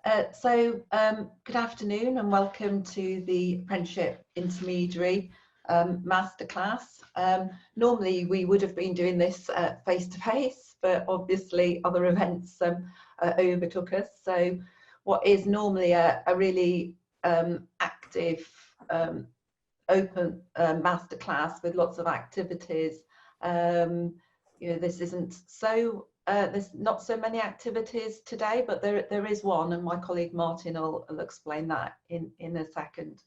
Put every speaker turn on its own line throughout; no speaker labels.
Good afternoon and welcome to the Apprenticeship Intermediary Masterclass. Normally we would have been doing this face to face, but obviously other events overtook us. So what is normally a really active, open masterclass with lots of activities, this isn't so. There's not so many activities today, but there is one, and my colleague Martyn will explain that in a second.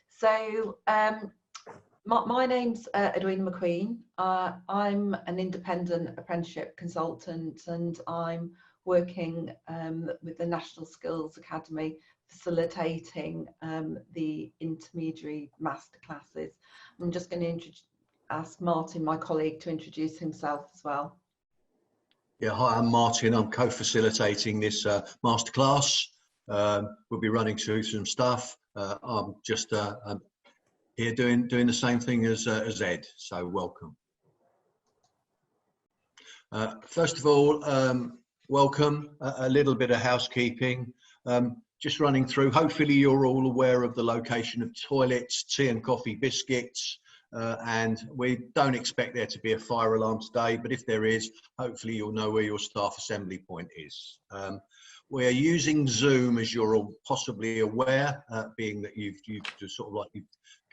So my name's Edwina McQueen. I'm an independent apprenticeship consultant, and I'm working with the National Skills Academy, facilitating the intermediary masterclasses. I'm just going to ask Martyn, my colleague, to introduce himself as well.
Yeah, hi, I'm Martyn. I'm co-facilitating this masterclass. We'll be running through some stuff. I'm just I'm here doing the same thing as Ed, so welcome. First of all, welcome. A little bit of housekeeping. Just running through. Hopefully, you're all aware of the location of toilets, tea and coffee biscuits. And we don't expect there to be a fire alarm today, but if there is, hopefully you'll know where your staff assembly point is. We're using Zoom, as you're all possibly aware, being that you've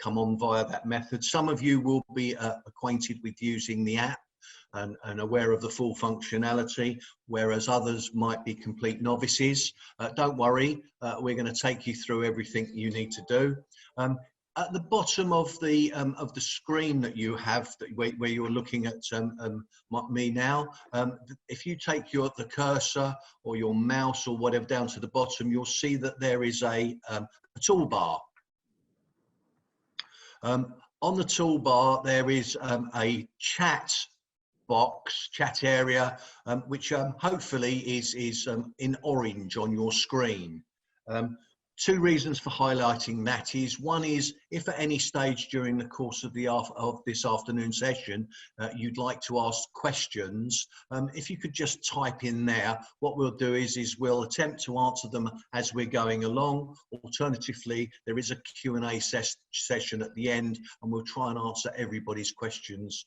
come on via that method. Some of you will be acquainted with using the app and aware of the full functionality, whereas others might be complete novices. Don't worry, we're going to take you through everything you need to do. At the bottom of the screen that you have, where you're looking at me now, if you take the cursor or your mouse or whatever down to the bottom, you'll see that there is a toolbar. On the toolbar, there is a chat box, chat area, which hopefully is in orange on your screen. Two reasons for highlighting that is, one is if at any stage during the course of this afternoon session you'd like to ask questions, if you could just type in there. What we'll do is we'll attempt to answer them as we're going along. Alternatively, there is a Q&A session at the end, and we'll try and answer everybody's questions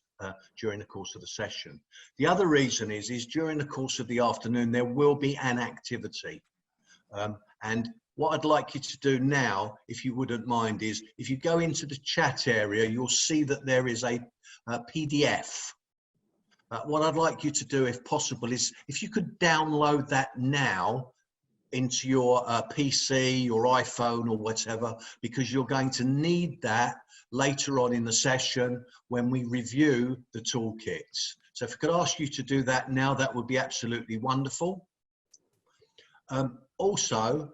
during the course of the session. The other reason is during the course of the afternoon there will be an activity, and what I'd like you to do now, if you wouldn't mind, is if you go into the chat area, you'll see that there is a PDF. What I'd like you to do, if possible, is if you could download that now into your PC, your iPhone or whatever, because you're going to need that later on in the session when we review the toolkits. So if I could ask you to do that now, that would be absolutely wonderful. Also,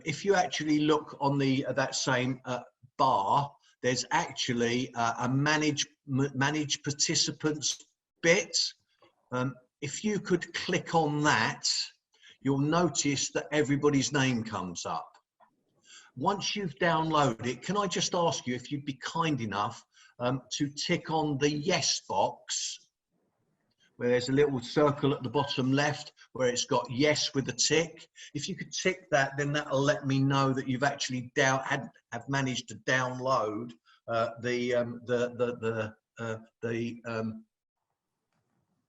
if you actually look on that same bar, there's actually a manage participants bit. If you could click on that, you'll notice that everybody's name comes up. Once you've downloaded it, can I just ask you if you'd be kind enough to tick on the yes box, where there's a little circle at the bottom left where it's got yes with a tick. If you could tick that, then that'll let me know that you've actually have managed to download the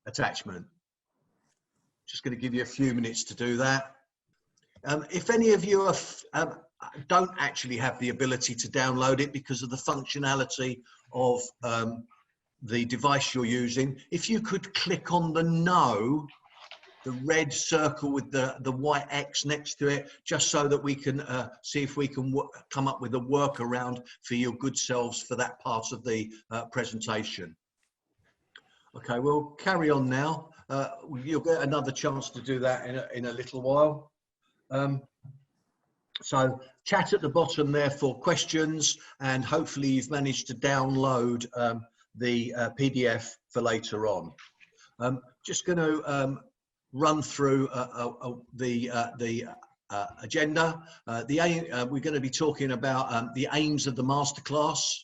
attachment. Just going to give you a few minutes to do that. If any of you don't actually have the ability to download it because of the functionality of the device you're using, if you could click on the no, the red circle with the white X next to it, just so that we can see if we can come up with a workaround for your good selves for that part of the presentation. Okay, we'll carry on now. You'll get another chance to do that in a little while. So chat at the bottom there for questions, and hopefully you've managed to download the PDF for later on. Just going to run through the agenda. We're going to be talking about the aims of the masterclass,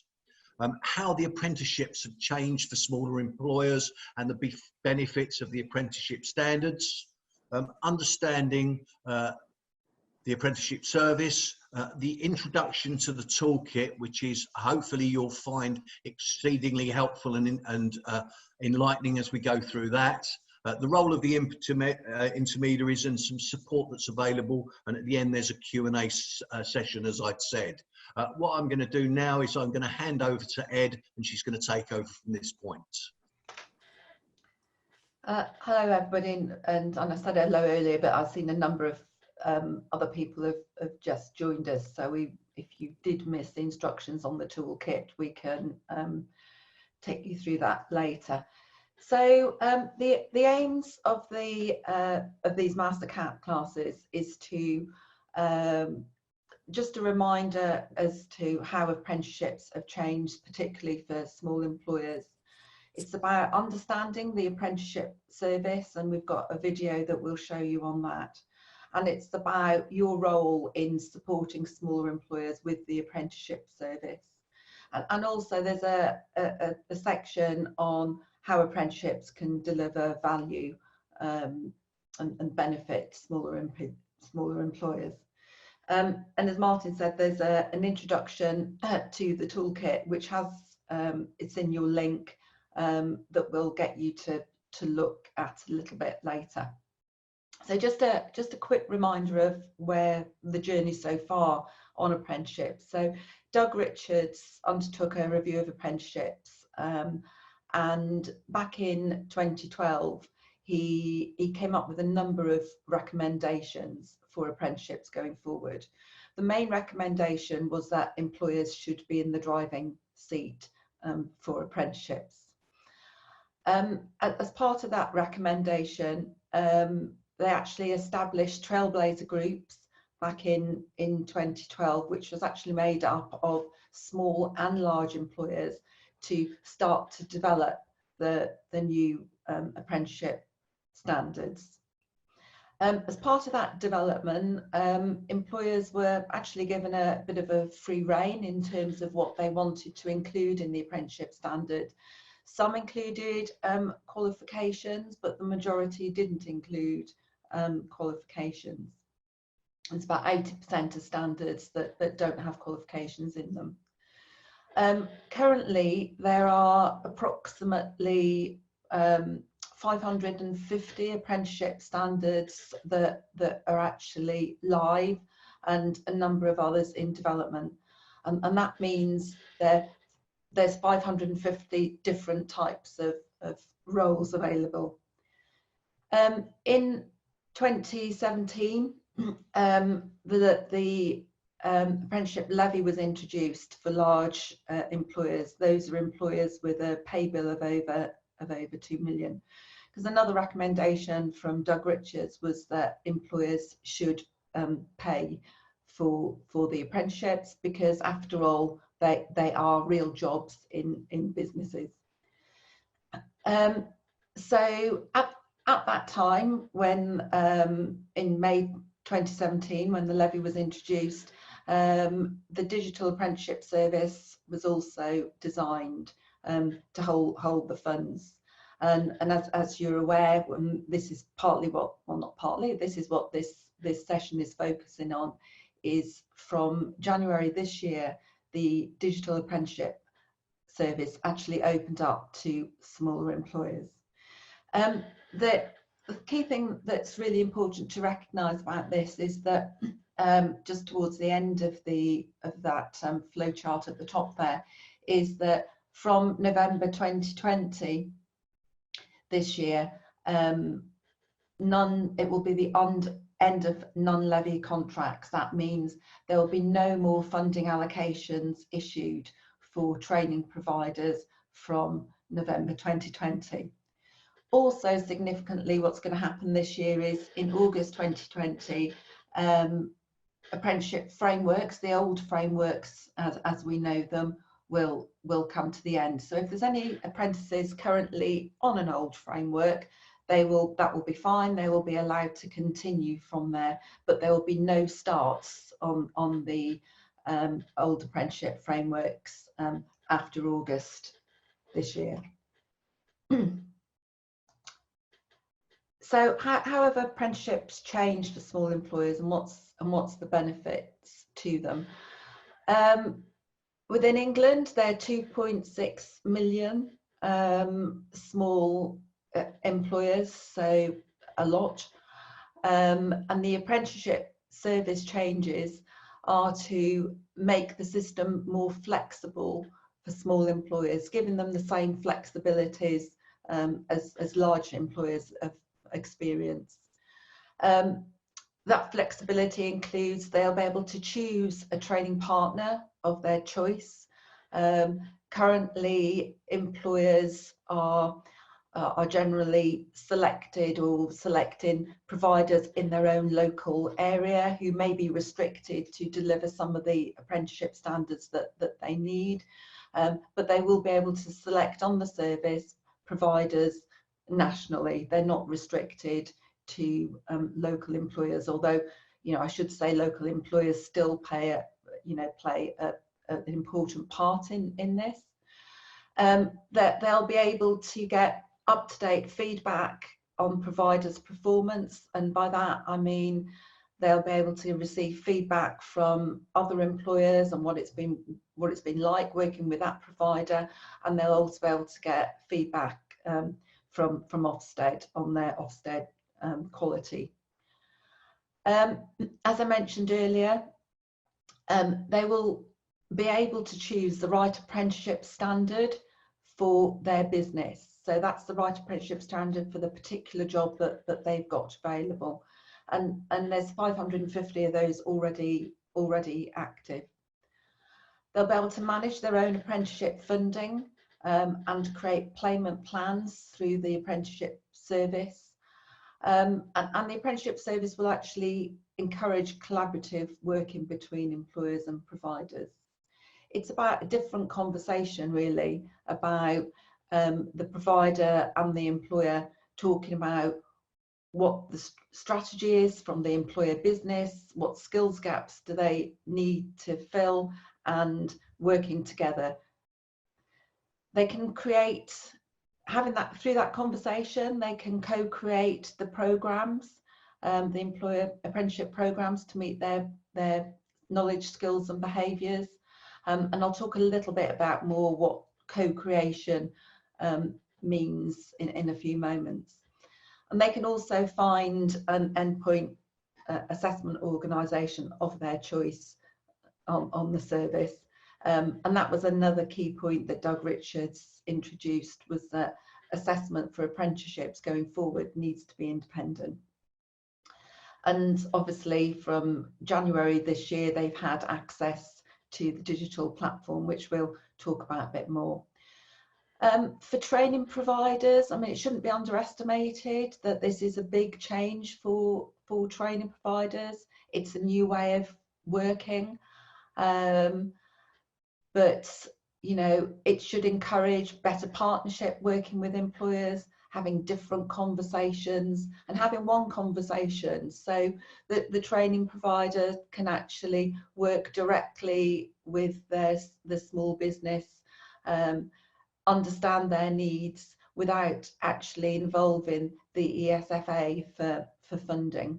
how the apprenticeships have changed for smaller employers and the benefits of the apprenticeship standards, understanding the apprenticeship service, the introduction to the toolkit, which is hopefully you'll find exceedingly helpful and enlightening as we go through that. The role of the intermediaries and some support that's available, and at the end there's a Q&A session, as I'd said. What I'm going to do now is I'm going to hand over to Ed, and she's going to take over from this point.
Hello everybody, and I said hello earlier, but I've seen a number of other people have just joined us, so if you did miss the instructions on the toolkit, we can take you through that later. So the aims of these Masterclass classes is to just a reminder as to how apprenticeships have changed, particularly for small employers. It's about understanding the apprenticeship service, and we've got a video that will show you on that. And it's about your role in supporting smaller employers with the apprenticeship service. And also there's a section on how apprenticeships can deliver value and benefit smaller employers. And as Martyn said, there's an introduction to the toolkit, which has, it's in your link, that will get you to look at a little bit later. So just a quick reminder of where the journey so far on apprenticeships. So Doug Richards undertook a review of apprenticeships, and back in 2012 he came up with a number of recommendations for apprenticeships going forward. The main recommendation was that employers should be in the driving seat for apprenticeships. As part of that recommendation, they actually established trailblazer groups back in 2012, which was actually made up of small and large employers to start to develop the new apprenticeship standards. As part of that development, employers were actually given a bit of a free rein in terms of what they wanted to include in the apprenticeship standard. Some included qualifications, but the majority didn't include qualifications. It's about 80% of standards that don't have qualifications in them. Currently, there are approximately 550 apprenticeship standards that are actually live, and a number of others in development. And that means there's 550 different types of roles available. In 2017, the apprenticeship levy was introduced for large employers. Those are employers with a pay bill of over 2 million. Because another recommendation from Doug Richards was that employers should pay for the apprenticeships, because after all, they are real jobs in businesses. So at that time, when in May 2017, when the levy was introduced, the digital apprenticeship service was also designed to hold the funds. And as you're aware, this is partly what, well, not partly, this is what this session is focusing on, is from January this year, the digital apprenticeship service actually opened up to smaller employers. The key thing that's really important to recognise about this is that just towards the end of that flow chart at the top there, is that from November 2020 this year, it will be the end of non-levy contracts. That means there will be no more funding allocations issued for training providers from November 2020. Also significantly, what's going to happen this year is in August 2020, apprenticeship frameworks, the old frameworks as we know them, will come to the end. So if there's any apprentices currently on an old framework, that will be fine. They will be allowed to continue from there, but there will be no starts on the old apprenticeship frameworks after August this year. So how have apprenticeships changed for small employers, and what's and what's the benefits to them. Within England, there are 2.6 million small employers, so a lot. And the apprenticeship service changes are to make the system more flexible for small employers, giving them the same flexibilities as large employers have experienced. That flexibility includes they'll be able to choose a training partner of their choice. Currently, employers are generally selecting providers in their own local area who may be restricted to deliver some of the apprenticeship standards that they need, but they will be able to select on the service providers nationally. They're not restricted to local employers, although I should say local employers still play an important part in this. That they'll be able to get up-to-date feedback on providers' performance, and by that I mean they'll be able to receive feedback from other employers on what it's been like working with that provider, and they'll also be able to get feedback from Ofsted on their Ofsted quality. As I mentioned earlier, they will be able to choose the right apprenticeship standard for their business. So that's the right apprenticeship standard for the particular job that they've got available. And there's 550 of those already active. They'll be able to manage their own apprenticeship funding and create payment plans through the apprenticeship service. And the apprenticeship service will actually encourage collaborative working between employers and providers. It's about a different conversation really about the provider and the employer talking about what the strategy is from the employer business, what skills gaps do they need to fill, and working together. They can create, through that conversation, they can co-create the programs, the employer apprenticeship programs to meet their knowledge, skills and behaviours. And I'll talk a little bit about more what co-creation means in a few moments. And they can also find an endpoint assessment organisation of their choice on the service. And that was another key point that Doug Richards introduced, was that assessment for apprenticeships going forward needs to be independent. And obviously from January this year, they've had access to the digital platform, which we'll talk about a bit more. For training providers, I mean, it shouldn't be underestimated that this is a big change for training providers. It's a new way of working, but it should encourage better partnership, working with employers, having different conversations and having one conversation, so that the training provider can actually work directly with the small business, understand their needs without actually involving the ESFA for funding.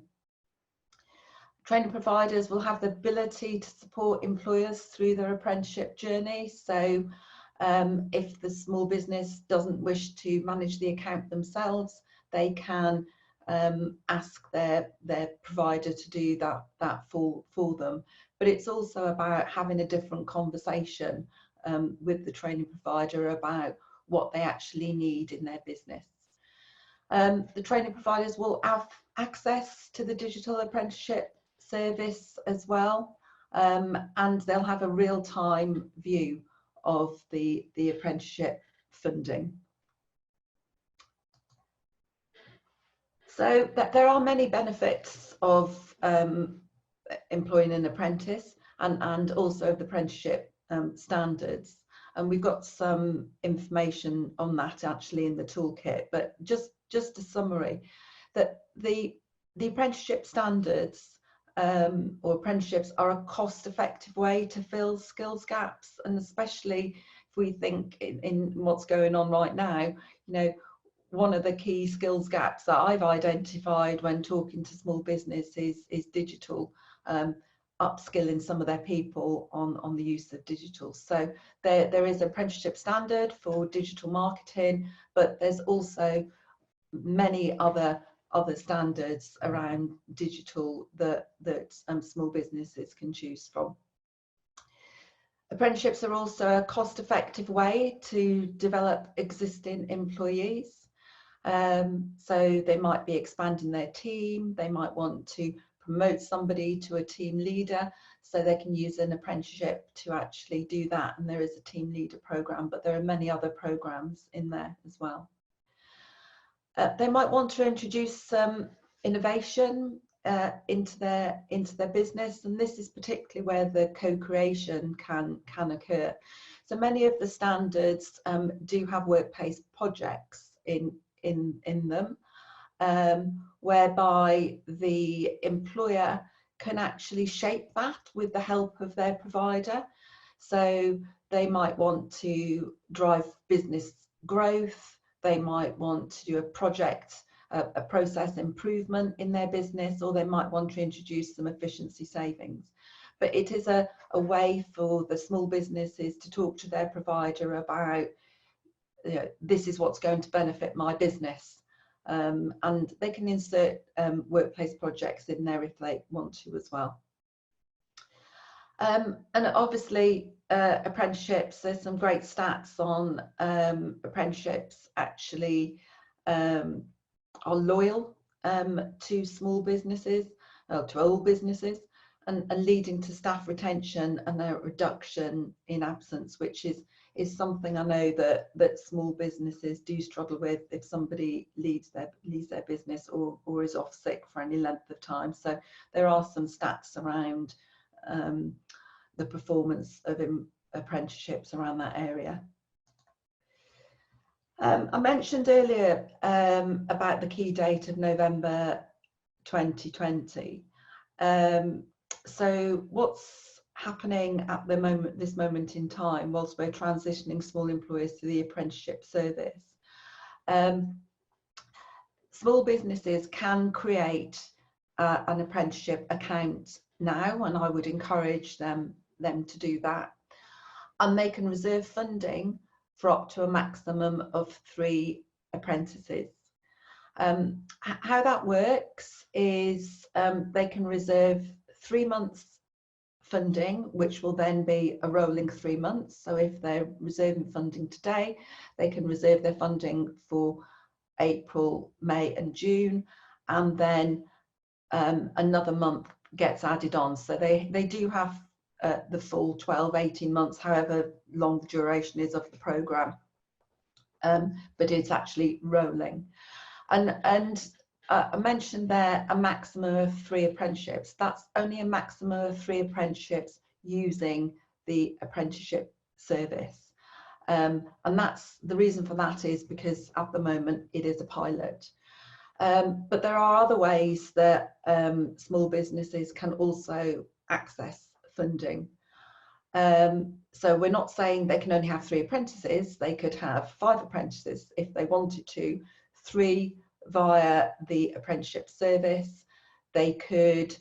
Training providers will have the ability to support employers through their apprenticeship journey. So if the small business doesn't wish to manage the account themselves, they can ask their provider to do that for them. But it's also about having a different conversation with the training provider about what they actually need in their business. The training providers will have access to the digital apprenticeship service as well, and they'll have a real-time view of the apprenticeship funding. So there are many benefits of employing an apprentice and also of the apprenticeship standards, and we've got some information on that actually in the toolkit, but just a summary that the apprenticeship standards or apprenticeships are a cost-effective way to fill skills gaps, and especially if we think in what's going on right now, one of the key skills gaps that I've identified when talking to small business is digital. upskilling some of their people on the use of digital. So there is an apprenticeship standard for digital marketing, but there's also many other standards around digital that small businesses can choose from. Apprenticeships are also a cost-effective way to develop existing employees. So they might be expanding their team, they might want to promote somebody to a team leader, so they can use an apprenticeship to actually do that. And there is a team leader program, but there are many other programs in there as well. They might want to introduce some innovation into their business, and this is particularly where the co-creation can occur. So many of the standards do have workplace projects in them, whereby the employer can actually shape that with the help of their provider. So they might want to drive business growth, they might want to do a project, a process improvement in their business, or they might want to introduce some efficiency savings. But it is a way for the small businesses to talk to their provider about, you know, this is what's going to benefit my business. And they can insert workplace projects in there if they want to as well. And obviously apprenticeships, there's some great stats on apprenticeships actually are loyal to small businesses, to all businesses, and leading to staff retention and a reduction in absence, which is something I know that small businesses do struggle with if somebody leaves their business or is off sick for any length of time. So there are some stats around the performance of apprenticeships around that area. I mentioned earlier about the key date of November 2020. So what's happening at the moment, this moment in time, whilst we're transitioning small employers to the apprenticeship service? Small businesses can create an apprenticeship account now, and I would encourage them to do that. And they can reserve funding for up to a maximum of 3 apprentices. How that works is they can reserve 3 months funding, which will then be a rolling 3 months. So if they're reserving funding today, they can reserve their funding for April, May and June, and then another month gets added on. So they do have the full 12-18 months, however long the duration is of the programme, but it's actually rolling. And I mentioned there a maximum of 3 apprenticeships. That's only a maximum of 3 apprenticeships using the apprenticeship service. And that's the reason for that is because at the moment it is a pilot. But there are other ways that small businesses can also access funding. So we're not saying they can only have 3 apprentices. They could have 5 apprentices if they wanted to, 3 via the apprenticeship service. They could,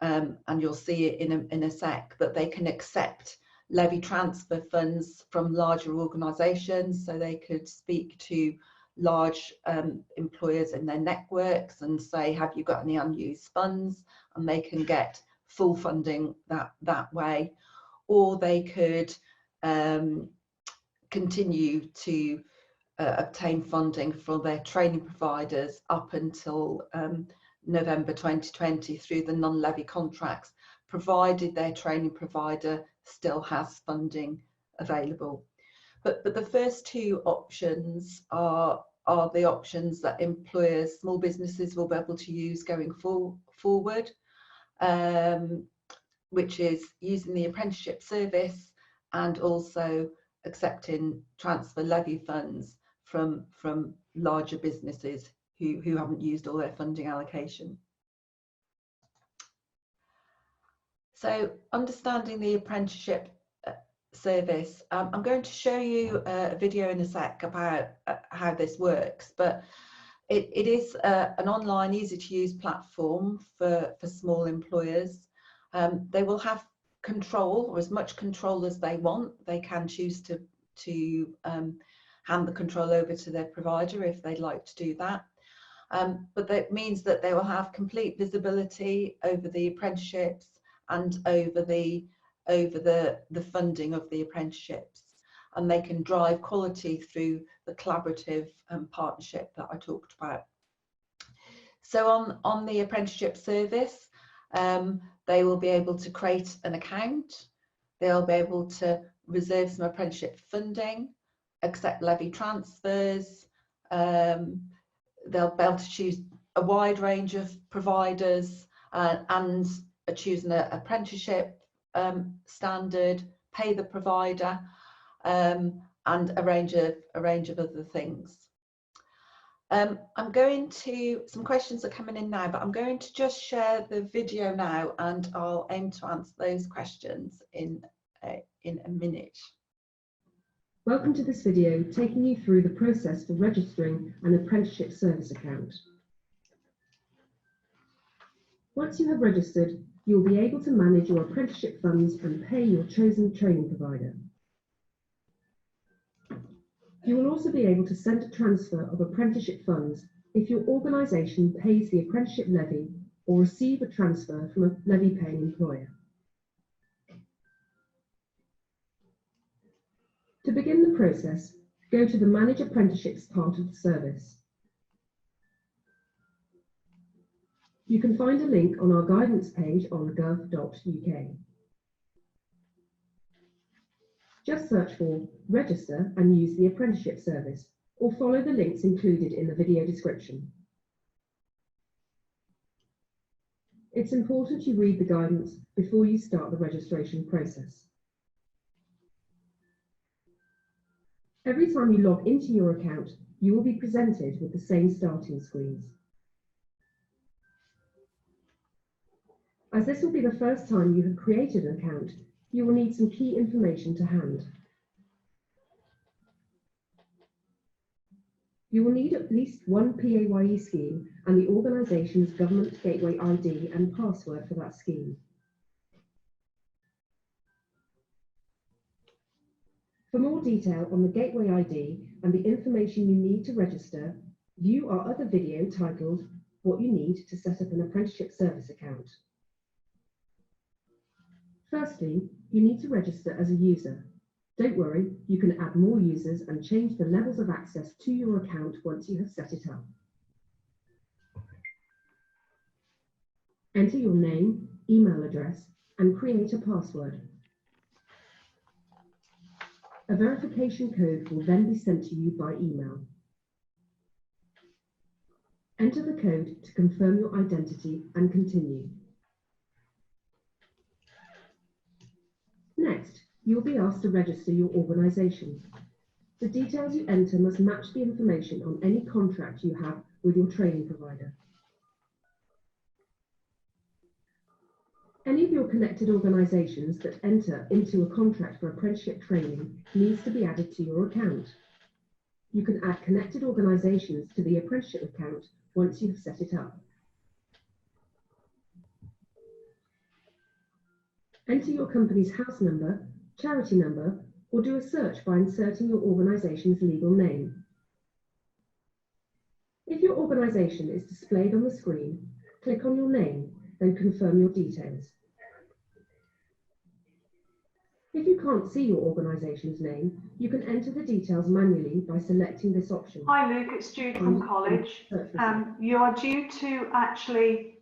and you'll see it in a sec, that they can accept levy transfer funds from larger organisations. So they could speak to large employers in their networks and say, have you got any unused funds? And they can get full funding that way. Or they could continue to obtain funding for their training providers up until November 2020 through the non-levy contracts, provided their training provider still has funding available. But the first 2 options are the options that employers, small businesses will be able to use going forward, which is using the apprenticeship service and also accepting transfer levy funds from larger businesses who haven't used all their funding allocation. So understanding the apprenticeship service, I'm going to show you a video in a sec about how this works, but it is an online, easy to use platform for small employers. They will have control, or as much control as they want. They can choose to hand the control over to their provider if they'd like to do that. But that means that they will have complete visibility over the apprenticeships and over the funding of the apprenticeships, and they can drive quality through the collaborative partnership that I talked about. So on the apprenticeship service, they will be able to create an account. They'll be able to reserve some apprenticeship funding, accept levy transfers. They'll be able to choose a wide range of providers and choose an apprenticeship standard, pay the provider, and a range of other things. I'm going to, some questions are coming in now, but I'm going to just share the video now, and I'll aim to answer those questions in a minute.
Welcome to this video taking you through the process for registering an apprenticeship service account. Once you have registered, you will be able to manage your apprenticeship funds and pay your chosen training provider. You will also be able to send a transfer of apprenticeship funds if your organisation pays the apprenticeship levy or receive a transfer from a levy-paying employer. To begin the process, go to the Manage Apprenticeships part of the service. You can find a link on our guidance page on gov.uk. Just search for Register and use the apprenticeship service, or follow the links included in the video description. It's important you read the guidance before you start the registration process. Every time you log into your account, you will be presented with the same starting screens. As this will be the first time you have created an account, you will need some key information to hand. You will need at least one PAYE scheme and the organisation's Government Gateway ID and password for that scheme. For more detail on the Gateway ID and the information you need to register, view our other video titled What You Need to Set Up an Apprenticeship Service Account. Firstly, you need to register as a user. Don't worry, you can add more users and change the levels of access to your account once you have set it up. Enter your name, email address, and create a password. A verification code will then be sent to you by email. Enter the code to confirm your identity and continue. Next, you will be asked to register your organisation. The details you enter must match the information on any contract you have with your training provider. Any of your connected organisations that enter into a contract for apprenticeship training needs to be added to your account. You can add connected organisations to the apprenticeship account once you have set it up. Enter your company's house number, charity number, or do a search by inserting your organisation's legal name. If your organisation is displayed on the screen, click on your name, then confirm your details. If you can't see your organisation's name, you can enter the details manually by selecting this option.
Hi Luke, it's Jude from college. You are due to actually...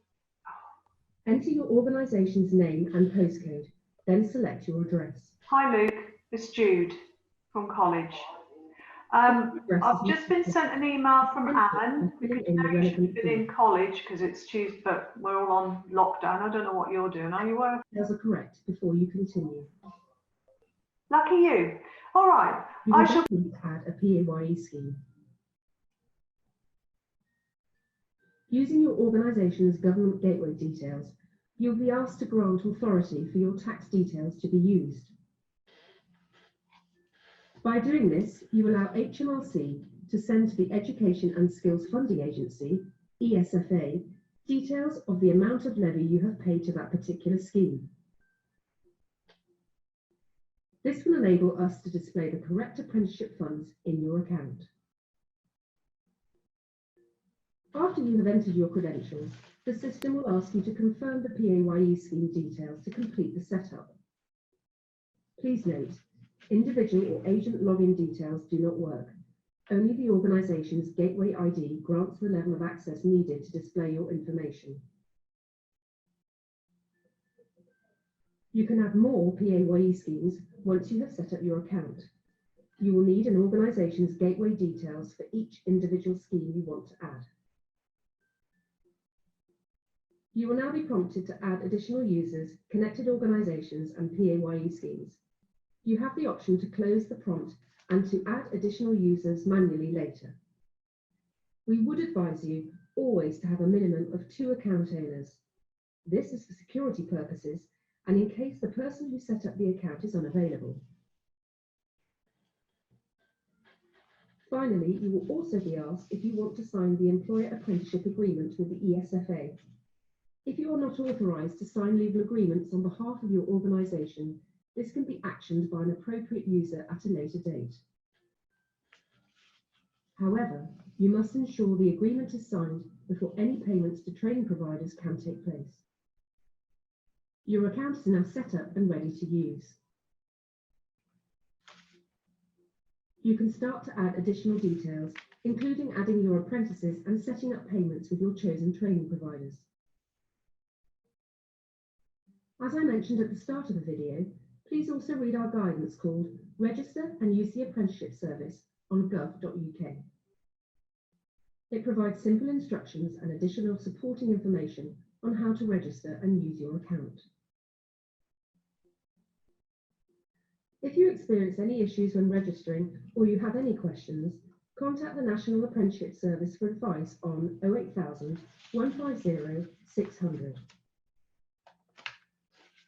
Enter your organisation's name and postcode, then select your address.
Hi Luke, it's Jude from college. I've just been sent an email from Alan because you should have been in college because it's Tuesday, but we're all on lockdown. I don't know what you're doing. Are you working?
Those are correct before you continue.
Lucky you. All right.
You will need to add a PAYE scheme. Using your organisation's Government Gateway details, you'll be asked to grant authority for your tax details to be used. By doing this, you allow HMRC to send to the Education and Skills Funding Agency, ESFA, Details of the amount of levy you have paid to that particular scheme. This will enable us to display the correct apprenticeship funds in your account. After you have entered your credentials, the system will ask you to confirm the PAYE scheme details to complete the setup. Please note, individual or agent login details do not work. Only the organisation's Gateway ID grants the level of access needed to display your information. You can add more PAYE schemes once you have set up your account. You will need an organisation's gateway details for each individual scheme you want to add. You will now be prompted to add additional users, connected organisations and PAYE schemes. You have the option to close the prompt and to add additional users manually later. We would advise you always to have a minimum of 2 account owners. This is for security purposes and in case the person who set up the account is unavailable. Finally, you will also be asked if you want to sign the Employer Apprenticeship Agreement with the ESFA. If you are not authorised to sign legal agreements on behalf of your organisation, this can be actioned by an appropriate user at a later date. However, you must ensure the agreement is signed before any payments to training providers can take place. Your account is now set up and ready to use. You can start to add additional details, including adding your apprentices and setting up payments with your chosen training providers. As I mentioned at the start of the video, please also read our guidance called Register and Use the Apprenticeship Service on gov.uk. It provides simple instructions and additional supporting information on how to register and use your account. If you experience any issues when registering or you have any questions, contact the National Apprenticeship Service for advice on 08000 150 600.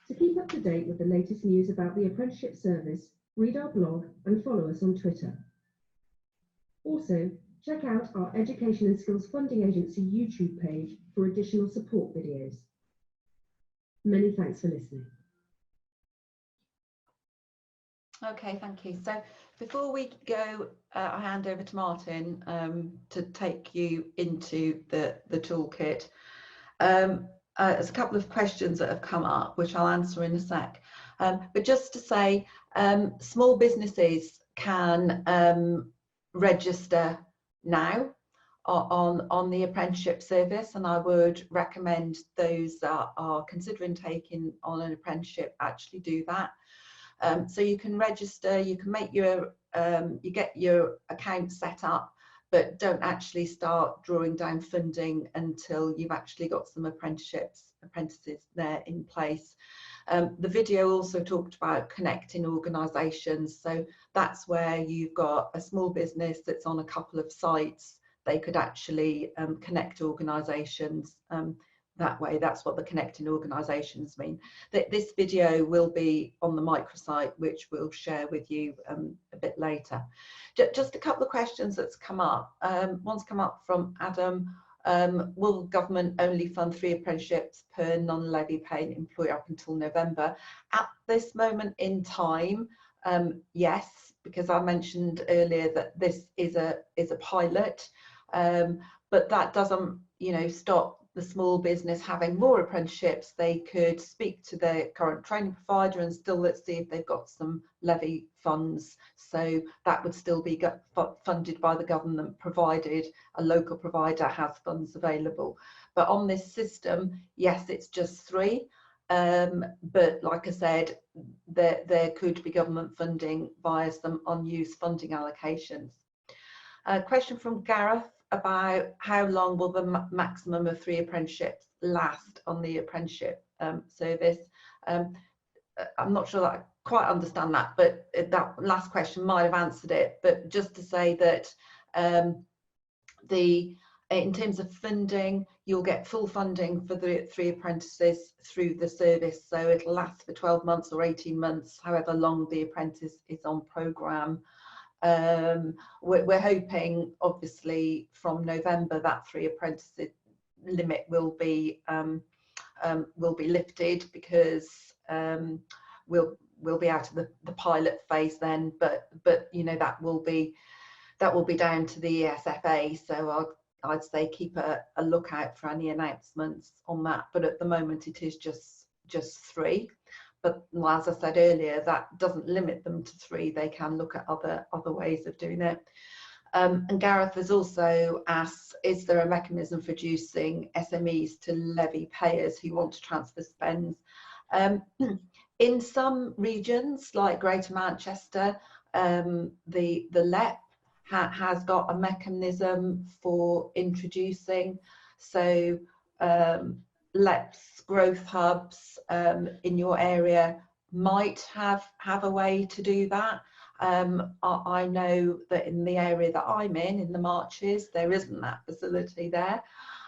To keep up to date with the latest news about the Apprenticeship Service, read our blog and follow us on Twitter. Also, check out our Education and Skills Funding Agency YouTube page for additional support videos. Many thanks for listening.
Okay, thank you. So before we go, I hand over to Martyn to take you into the toolkit. There's a couple of questions that have come up, which I'll answer in a sec. But just to say, small businesses can register now on the apprenticeship service, and I would recommend those that are considering taking on an apprenticeship actually do that. So you can register, you can make your, you get your account set up, but don't actually start drawing down funding until you've actually got some apprentices there in place. The video also talked about connecting organisations, so that's where you've got a small business that's on a couple of sites. They could actually connect organisations that way. That's what the connecting organisations mean. This video will be on the microsite, which we'll share with you a bit later. Just a couple of questions that's come up. One's come up from Adam. Will government only fund 3 apprenticeships per non-levy paying employer up until November? At this moment in time, yes, because I mentioned earlier that this is a pilot, but that doesn't, stop the small business having more apprenticeships. They could speak to their current training provider and still let's see if they've got some levy funds. So that would still be funded by the government, provided a local provider has funds available. But on this system, yes, it's just 3. But like I said, there could be government funding via some unused funding allocations. A question from Gareth about how long will the maximum of 3 apprenticeships last on the apprenticeship service. I'm not sure that I quite understand that, but that last question might have answered it. But just to say that in terms of funding, you'll get full funding for the 3 apprentices through the service, so it'll last for 12 months or 18 months, however long the apprentice is on programme. We're hoping, obviously, from November that 3 apprentices limit will be lifted, because we'll be out of the pilot phase then. But you know, that will be down to the ESFA. So I'd say keep a lookout for any announcements on that. But at the moment it is just 3. But as I said earlier, that doesn't limit them to 3. They can look at other ways of doing it. And Gareth has also asked, is there a mechanism for reducing SMEs to levy payers who want to transfer spends? In some regions like Greater Manchester, the LEP has got a mechanism for introducing. So LEPs, growth hubs in your area might have a way to do that. I know that in the area that I'm in the Marches, there isn't that facility there.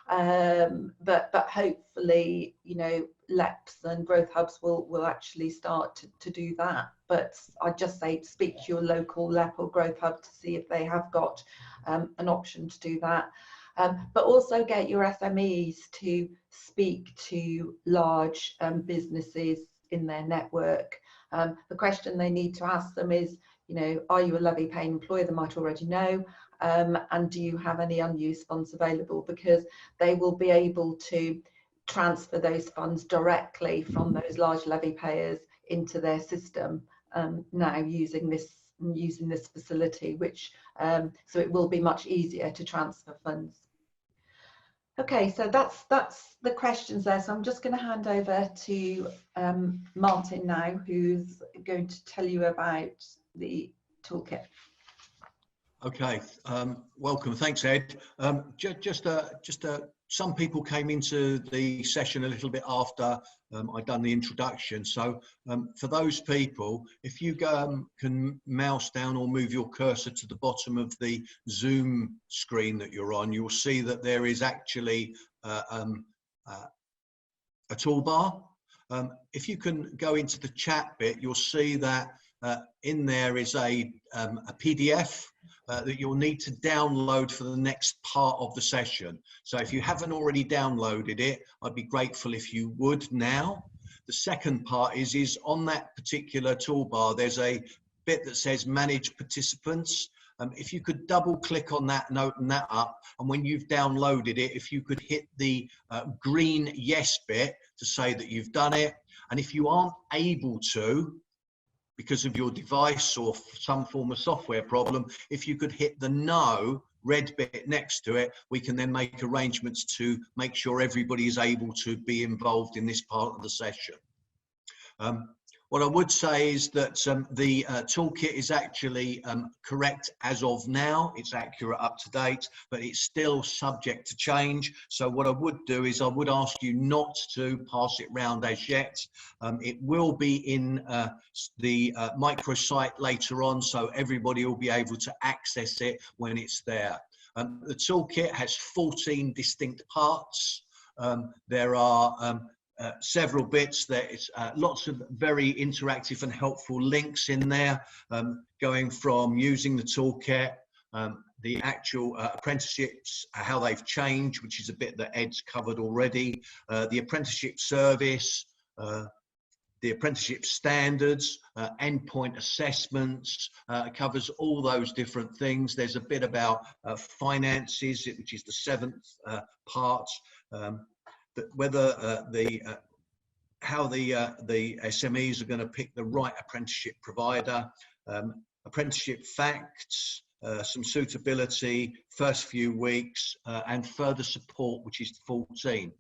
But hopefully, you know, LEPs and growth hubs will actually start to do that. But I'd just say speak to your local LEP or growth hub to see if they have got an option to do that. But also get your SMEs to speak to large businesses in their network. The question they need to ask them is, you know, are you a levy paying employer? They might already know. And do you have any unused funds available? Because they will be able to transfer those funds directly from those large levy payers into their system now using this facility, which so it will be much easier to transfer funds. Okay, so that's the questions there. So I'm just going to hand over to Martyn now, who's going to tell you about the toolkit.
Okay, welcome. Thanks, Ed. Some people came into the session a little bit after I'd done the introduction. So for those people, if you can mouse down or move your cursor to the bottom of the Zoom screen that you're on, you'll see that there is actually a toolbar. If you can go into the chat bit, you'll see that in there is a PDF that you'll need to download for the next part of the session. So if you haven't already downloaded it, I'd be grateful if you would now. The second part is on that particular toolbar, there's a bit that says Manage Participants. If you could double click on that and open that up, and when you've downloaded it, if you could hit the green yes bit to say that you've done it. And if you aren't able to, because of your device or some form of software problem, if you could hit the no red bit next to it, we can then make arrangements to make sure everybody is able to be involved in this part of the session. What I would say is that the toolkit is actually correct as of now. It's accurate, up to date, but it's still subject to change. So what I would do is I would ask you not to pass it round as yet. It will be in the microsite later on, so everybody will be able to access it when it's there. The toolkit has 14 distinct parts. There are several bits. There's lots of very interactive and helpful links in there, going from using the toolkit, the actual apprenticeships, how they've changed, which is a bit that Ed's covered already, the apprenticeship service, the apprenticeship standards, endpoint assessments, covers all those different things. There's a bit about finances, which is the 7th part. Whether how the SMEs are going to pick the right apprenticeship provider, apprenticeship facts, some suitability, first few weeks, and further support, which is 14.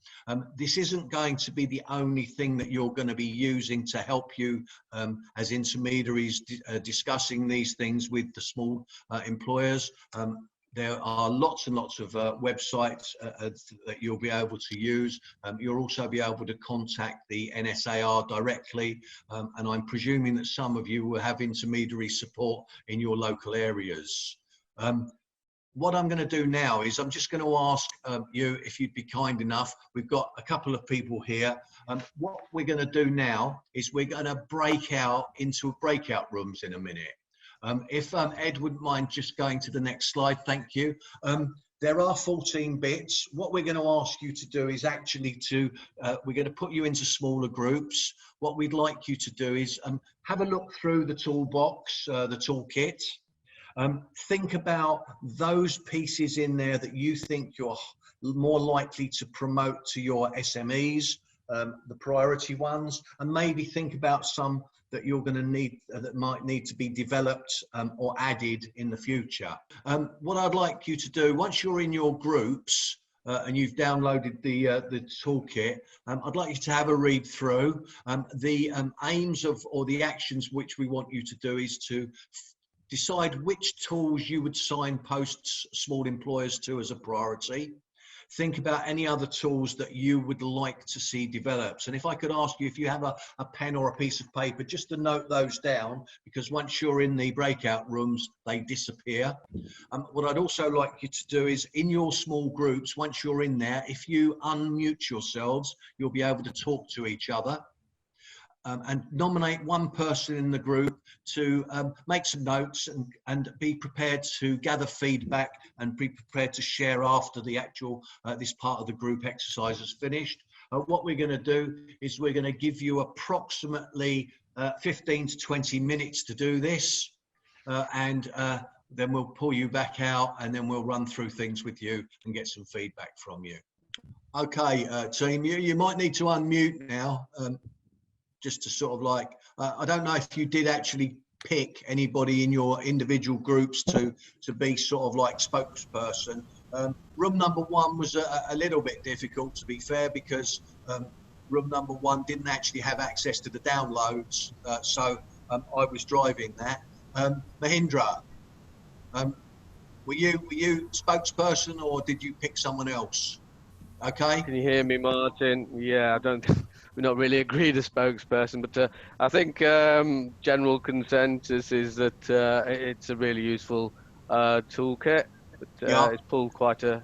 This isn't going to be the only thing that you're going to be using to help you as intermediaries discussing these things with the small employers. There are lots and lots of websites that you'll be able to use. You'll also be able to contact the NSAR directly, and I'm presuming that some of you will have intermediary support in your local areas. What I'm going to do now is I'm just going to ask you if you'd be kind enough. We've got a couple of people here. What we're going to do now is we're going to break out into breakout rooms in a minute. If Ed wouldn't mind just going to the next slide, thank you. There are 14 bits. What we're going to ask you to do is actually we're going to put you into smaller groups. What we'd like you to do is have a look through the toolbox, the toolkit. Think about those pieces in there that you think you're more likely to promote to your SMEs, the priority ones, and maybe think about some that you're going to need, that might need to be developed or added in the future. What I'd like you to do, once you're in your groups and you've downloaded the toolkit, I'd like you to have a read through. The aims of, or the actions which we want you to do is to decide which tools you would signpost small employers to as a priority. Think about any other tools that you would like to see developed. And if I could ask you, if you have a pen or a piece of paper, just to note those down, because once you're in the breakout rooms, they disappear. What I'd also like you to do is, in your small groups, once you're in there, if you unmute yourselves, you'll be able to talk to each other. And nominate one person in the group to make some notes and be prepared to gather feedback and be prepared to share after the actual this part of the group exercise is finished. What we're going to do is we're going to give you approximately 15 to 20 minutes to do this, and then we'll pull you back out and then we'll run through things with you and get some feedback from you. Okay, team, you might need to unmute now. Just to sort of like, I don't know if you did actually pick anybody in your individual groups to be sort of like spokesperson. Room number 1 was a little bit difficult, to be fair, because room number 1 didn't actually have access to the downloads, so I was driving that. Mahindra, were you spokesperson or did you pick someone else? Okay.
Can you hear me, Martyn? Yeah, we're not really agreed a spokesperson, but I think general consensus is that it's a really useful toolkit. But, it's pulled quite a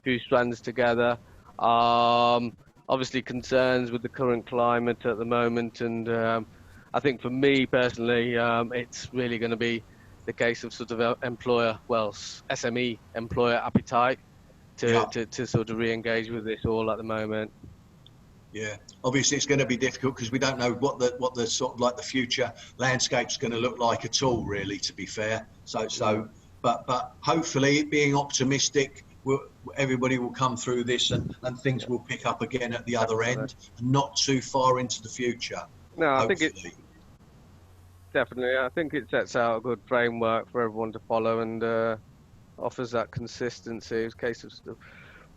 few strands together. Obviously, concerns with the current climate at the moment, and I think for me personally, it's really going to be the case of sort of SME employer appetite to sort of re-engage with this all at the moment.
Yeah, obviously it's going to be difficult because we don't know what the sort of like the future landscape's going to look like at all, really, to be fair. But hopefully, being optimistic, everybody will come through this and things will pick up again at the other end, and not too far into the future.
No, I think it definitely. I think it sets out a good framework for everyone to follow and offers that consistency. It's a case of sort of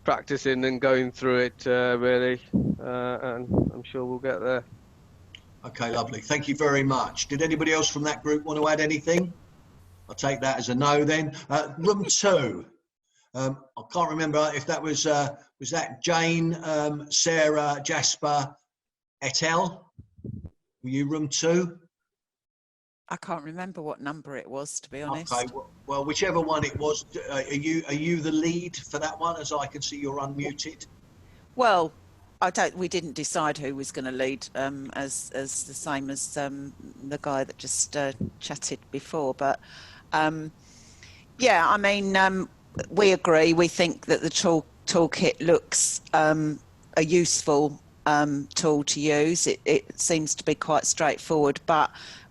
practicing and going through it really, and I'm sure we'll get there.
Okay, lovely. Thank you very much. Did anybody else from that group want to add anything? I'll take that as a no then. Room 2. I can't remember if that was that Jane, Sarah, Jasper, et al. Were you room 2?
I can't remember what number it was, to be honest.
Okay, well, whichever one it was, are you the lead for that one? As I can see, you're unmuted.
Well, we didn't decide who was going to lead, as the same as the guy that just chatted before. But yeah, I mean, we agree. We think that the toolkit looks a useful tool to use. It seems to be quite straightforward, but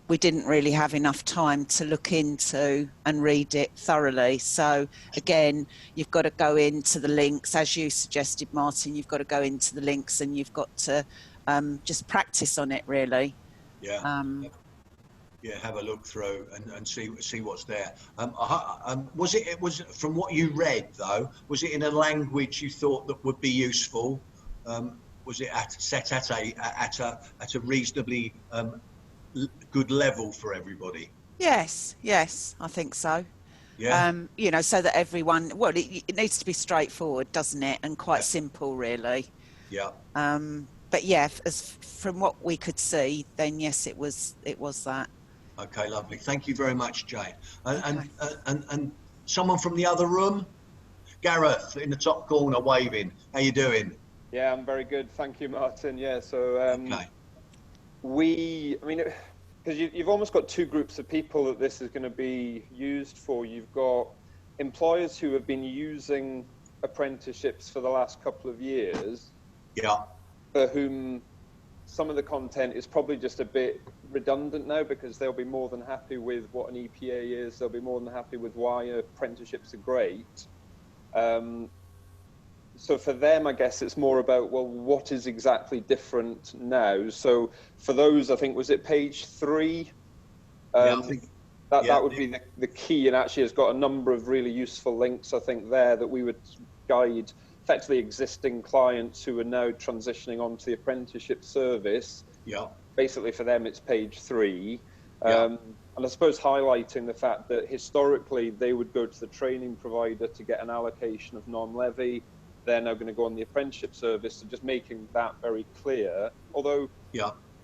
we didn't really have enough time to look into and read it thoroughly. So again, you've got to go into the links, as you suggested, Martyn. You've got to go into the links and you've got to just practice on it, really.
Yeah. Yeah, have a look through and see what's there. Was it from what you read though? Was it in a language you thought that would be useful? Was it set at a reasonably good level for everybody?
Yes, I think so.
Yeah.
You know, so that everyone, well, it needs to be straightforward, doesn't it? And quite simple, really.
Yeah.
But yeah, from what we could see, then yes, it was that.
Okay, lovely. Thank you very much, Jane. And someone from the other room, Gareth in the top corner waving. How you doing?
Yeah, I'm very good. Thank you, Martyn. Yeah, so
okay.
I mean, because you've almost got two groups of people that this is going to be used for. You've got employers who have been using apprenticeships for the last couple of years,
Yeah.
for whom some of the content is probably just a bit redundant now, because they'll be more than happy with what an EPA is. They'll be more than happy with why apprenticeships are great. So for them, I guess it's more about, well, what is exactly different now? So for those, I think, was it page 3?
Yeah, I think
that would be the key, and actually has got a number of really useful links, I think, there that we would guide effectively existing clients who are now transitioning onto the apprenticeship service.
Yeah.
Basically for them, it's page 3.
Yeah.
And I suppose highlighting the fact that historically they would go to the training provider to get an allocation of non-levy. They're now going to go on the apprenticeship service, so just making that very clear. Although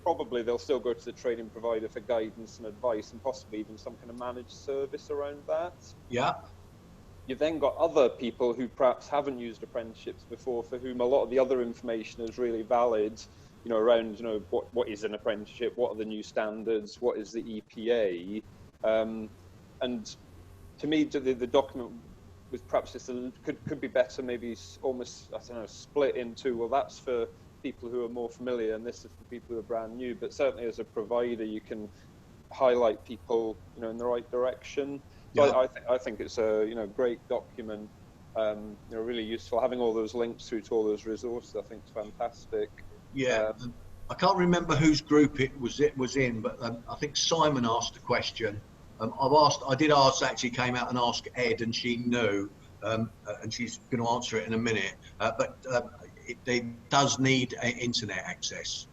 probably they'll still go to the training provider for guidance and advice, and possibly even some kind of managed service around that.
Yeah.
You've then got other people who perhaps haven't used apprenticeships before, for whom a lot of the other information is really valid, you know, around, you know, what is an apprenticeship, what are the new standards, what is the EPA, and to me, the document was perhaps just could be better, maybe almost, I don't know, split into, well, that's for people who are more familiar, and this is for people who are brand new. But certainly, as a provider, you can highlight people, you know, in the right direction. So
Yeah.
I think it's a, you know, great document, you know, really useful. Having all those links through to all those resources, I think, is fantastic.
Yeah. I can't remember whose group it was in, but I think Simon asked a question. I did ask, actually came out and asked Ed, and she knew, and she's going to answer it in a minute. But it does need internet access.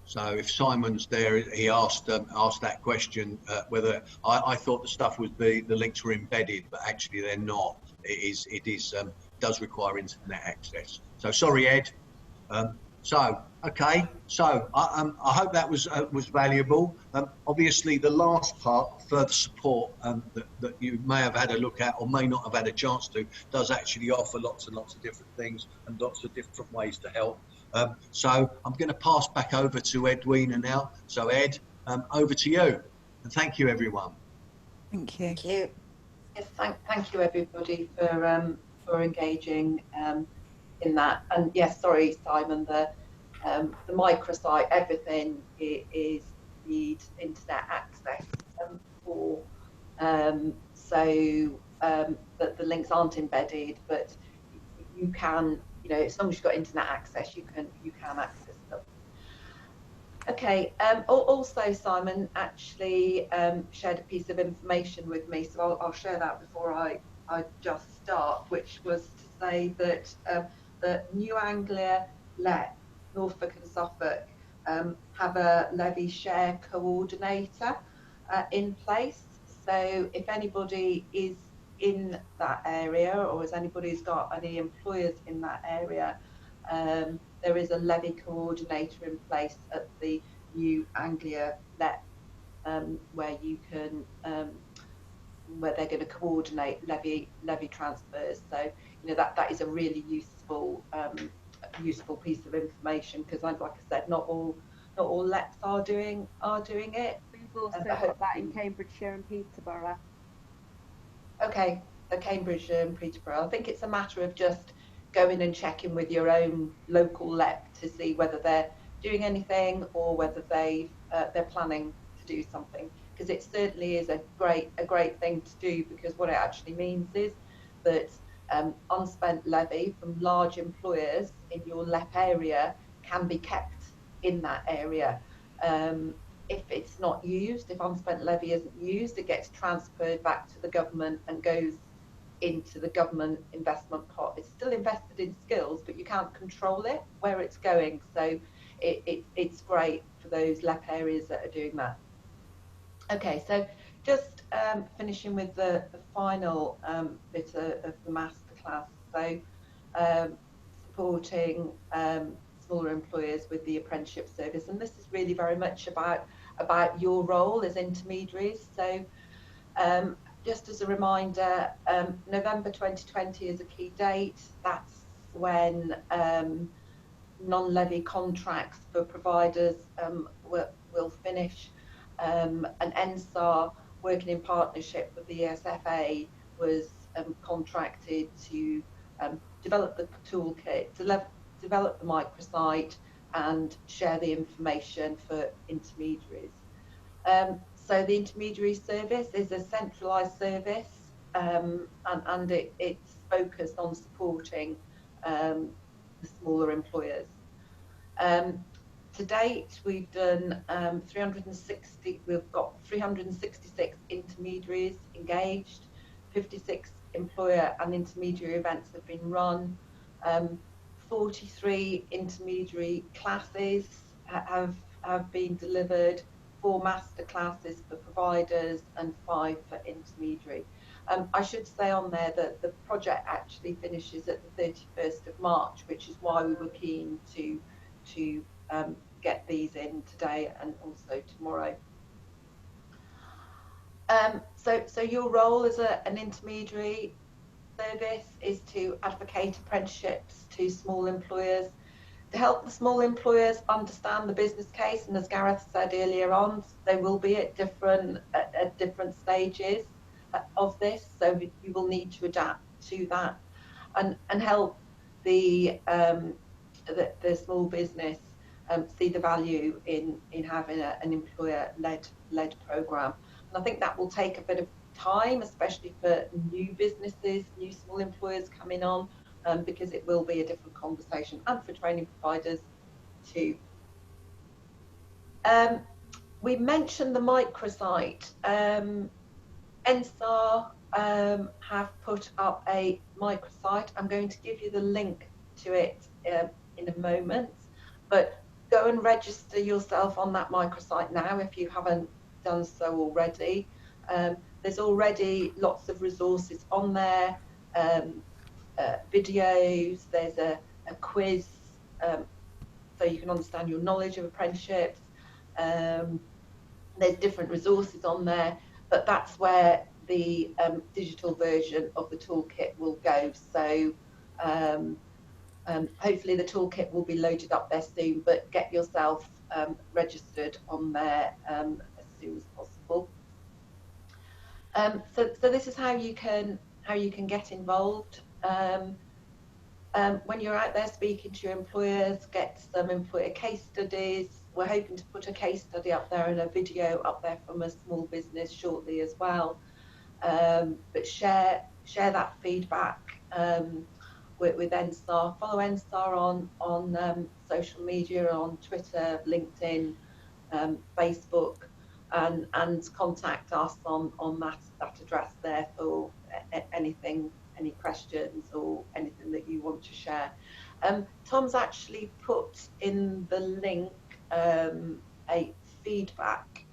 So if Simon's there, he asked that question, whether I thought the stuff was the links were embedded, but actually they're not. It does require internet access. So sorry, Ed. Okay. So I hope that was valuable. Obviously, the last part, further support, that you may have had a look at or may not have had a chance to, does actually offer lots and lots of different things and lots of different ways to help. So I'm going to pass back over to Edwina now. So Ed, over to you. And thank you, everyone.
Thank you.
Thank you. Yes, thank you, everybody, for engaging in that. And yes, sorry, Simon, the microsite, everything is need internet access for, so that the links aren't embedded, but you can, you know, as long as you've got internet access, you can access them. Okay. Also, Simon actually shared a piece of information with me, so I'll share that before I just start, which was to say that the New Anglia LEP, Norfolk and Suffolk, have a levy share coordinator in place. So if anybody is in that area, or has anybody's got any employers in that area, there is a levy coordinator in place at the New Anglia LEP, where you can where they're going to coordinate levy transfers. So you know that is a really useful piece of information, because like I said, not all LEPs are doing it.
We've also got that in Cambridgeshire and Peterborough.
Okay, so Cambridge and Peterborough. I think it's a matter of just going and checking with your own local LEP to see whether they're doing anything or whether they're planning to do something, because it certainly is a great thing to do, because what it actually means is that unspent levy from large employers in your LEP area can be kept in that area. If it's not used, if unspent levy isn't used, it gets transferred back to the government and goes into the government investment pot. It's still invested in skills, but you can't control it where it's going. So it's great for those LEP areas that are doing that. Okay, so just finishing with the final bit of the masterclass. So supporting smaller employers with the apprenticeship service, and this is really very much about your role as intermediaries. So just as a reminder, November 2020 is a key date. That's when non-levy contracts for providers will finish, and NSAR, working in partnership with the ESFA, was contracted to develop the toolkit, develop the microsite, and share the information for intermediaries. So the intermediary service is a centralised service, and it's focused on supporting the smaller employers. To date, we've done 360. We've got 366 intermediaries engaged. 56 employer and intermediary events have been run. 43 intermediary classes have been delivered. 4 masterclasses for providers and 5 for intermediary. I should say on there that the project actually finishes at the 31st of March, which is why we were keen to get these in today and also tomorrow. So your role as an intermediary service is to advocate apprenticeships to small employers, to help the small employers understand the business case. And as Gareth said earlier on, they will be at different stages of this, so you will need to adapt to that and help the small business see the value in having an employer-led program. And I think that will take a bit of time, especially for new businesses, new small employers coming on, because it will be a different conversation, and for training providers too. We mentioned the microsite. NSAR have put up a microsite. I'm going to give you the link to it in a moment, but go and register yourself on that microsite now if you haven't done so already. There's already lots of resources on there, videos, there's a quiz, so you can understand your knowledge of apprenticeships. There's different resources on there, but that's where the digital version of the toolkit will go. So hopefully the toolkit will be loaded up there soon, but get yourself registered on there as soon as possible. So this is how you can get involved. When you're out there speaking to your employers, get some employer case studies. We're hoping to put a case study up there and a video up there from a small business shortly as well. But share that feedback with NSAR. Follow NSAR on social media, on Twitter, LinkedIn, Facebook, and contact us on that address there for anything, any questions or anything that you want to share. Tom's actually put in the link a feedback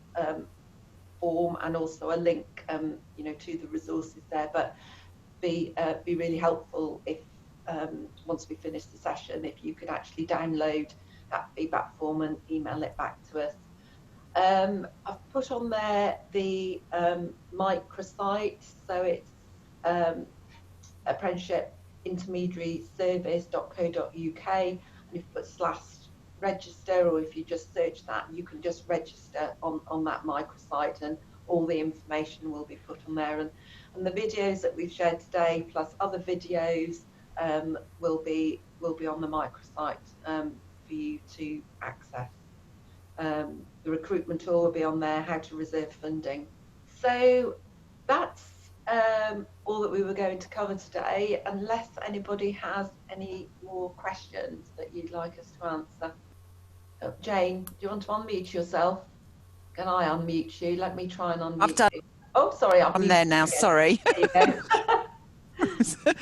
form and also a link to the resources there, but be really helpful if once we finish the session, if you could actually download that feedback form and email it back to us. I've put on there the microsite, so it's apprenticeship intermediary service.co.uk, and if you put /register, or if you just search that, you can just register on that microsite, and all the information will be put on there, and the videos that we've shared today plus other videos will be on the microsite for you to access. The recruitment tool will be on there, how to reserve funding. So that's all that we were going to cover today, unless anybody has any more questions that you'd like us to answer. Oh, Jane, do you want to unmute yourself? Can I unmute you? Let me try and unmute
I've done.
you. Oh, sorry,
I'm there now.
Again.
Sorry.
There you go.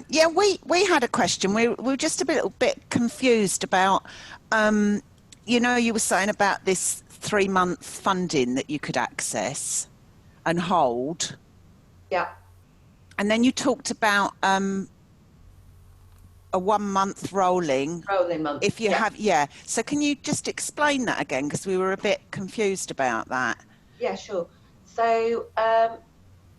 Yeah, we had a question. We were just a little bit confused about, you know, you were saying about this 3-month funding that you could access and hold.
Yeah.
And then you talked about a 1-month rolling
month.
If you have, yeah. So can you just explain that again? Because we were a bit confused about that.
Yeah, sure. So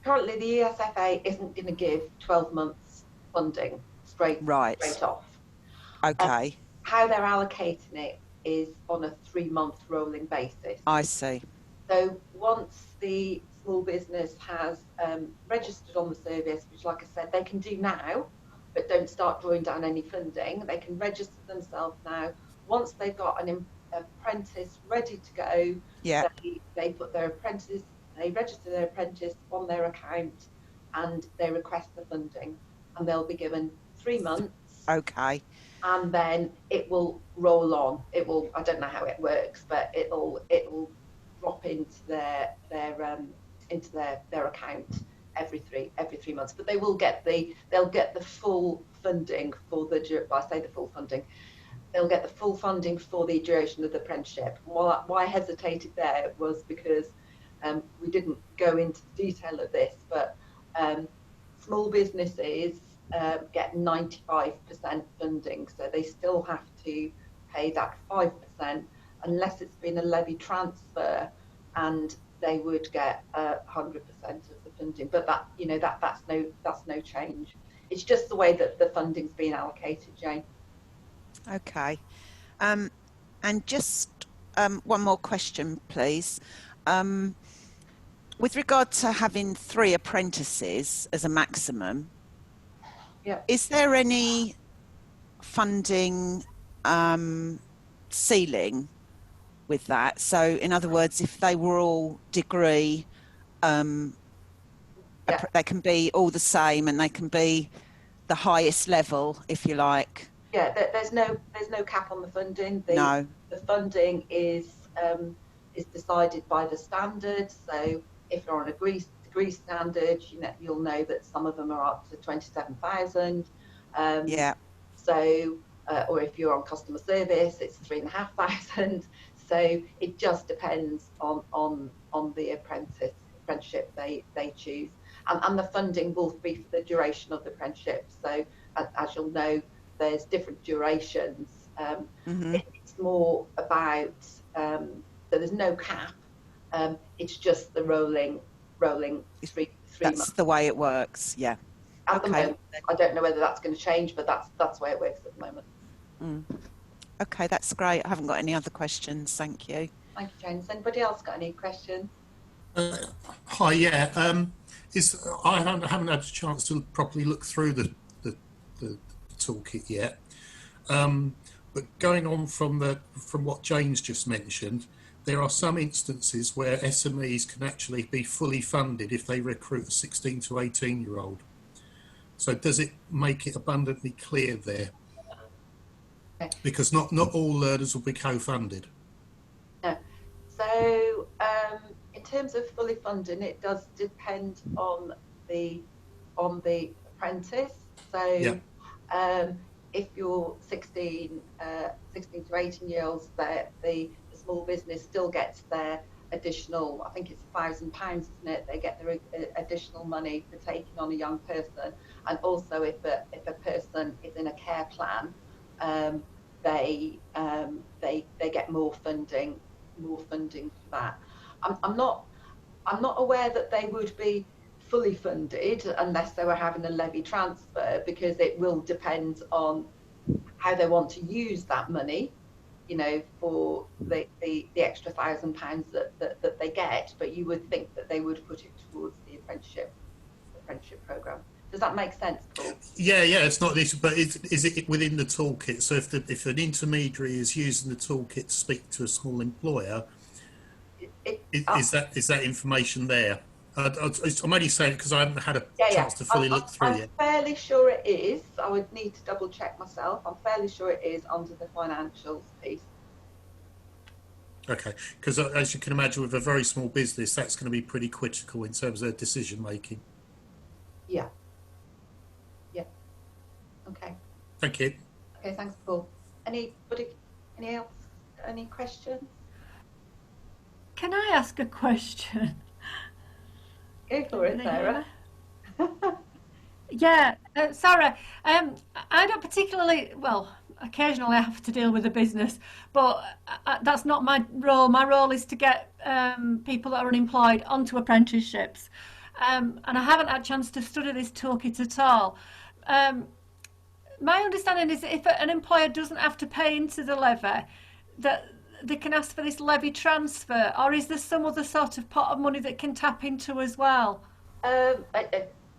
currently the ESFA isn't going to give 12 months funding straight off.
Okay.
How they're allocating it is on a 3-month rolling basis.
I see.
So once the small business has registered on the service, which, like I said, they can do now, but don't start drawing down any funding. They can register themselves now. Once they've got an apprentice ready to go,
Yeah.
they put their apprentice, they register their apprentice on their account, and they request the funding, and they'll be given 3 months.
Okay.
And then it will roll on. It will. I don't know how it works, but it'll drop into their account every three months. But they will get they'll get the full funding for the. I say the full funding. They'll get the full funding for the duration of the apprenticeship. Why I hesitated there was because we didn't go into the detail of this, but small businesses get 95% funding, so they still have to pay that 5% unless it's been a levy transfer, and they would get 100% of the funding. But that, you know, that's no change. It's just the way that the funding's been allocated, Jane.
Okay. And just one more question, please. With regard to having 3 apprentices as a maximum,
Yeah.
is there any funding ceiling with that? So, in other words, if they were all degree, they can be all the same, and they can be the highest level, if you like.
Yeah, there's no cap on the funding.
No.
The funding is decided by the standards. So if you're on a degree standard, you'll know that some of them are up to 27,000.
Yeah.
So, or if you're on customer service, it's 3,500. So it just depends on the apprenticeship they choose, and the funding will be for the duration of the apprenticeship. So as you'll know, there's different durations. It's more about so there's no cap. It's just the rolling three
That's
months.
the way it works. Yeah.
At the moment, I don't know whether that's going to change, but that's the way it works at the moment.
Okay, that's great. I haven't got any other questions. Thank you.
Thank you, Jane. Has anybody else got any questions?
Hi, yeah. I haven't had a chance to properly look through the toolkit yet. But going on from what Jane's just mentioned, there are some instances where SMEs can actually be fully funded if they recruit a 16 to 18-year-old. So does it make it abundantly clear there?
Okay.
Because not all learners will be co-funded.
No. So in terms of fully funding, it does depend on the apprentice. So if you're 16 to 18 year olds, the small business still gets their additional, I think it's £1,000, isn't it? They get their additional money for taking on a young person. And also if a person is in a care plan, they get more funding for that. I'm not aware that they would be fully funded unless they were having a levy transfer, because it will depend on how they want to use that money, you know, for the extra £1,000 that they get. But you would think that they would put it towards the apprenticeship program. Does that make sense, Paul? Yeah,
it's not this, but is it within the toolkit? So if an intermediary is using the toolkit to speak to a small employer, is that information there? I'm only saying it because I haven't had a chance to fully look through yet.
I'm fairly sure it is. I would need to double check myself. I'm fairly sure it is under the financials piece.
Okay, because as you can imagine, with a very small business, that's going to be pretty critical in terms of decision making.
Yeah. Okay.
Thank you.
Okay, thanks, Paul. Anybody else? Any questions?
Can I ask a question?
Go for it, Sarah.
Yeah, Sarah, I don't particularly, well, occasionally I have to deal with a business, but that's not my role. My role is to get people that are unemployed onto apprenticeships. And I haven't had a chance to study this toolkit at all. My understanding is that if an employer doesn't have to pay into the levy, that they can ask for this levy transfer, or is there some other sort of pot of money that can tap into as well?
Are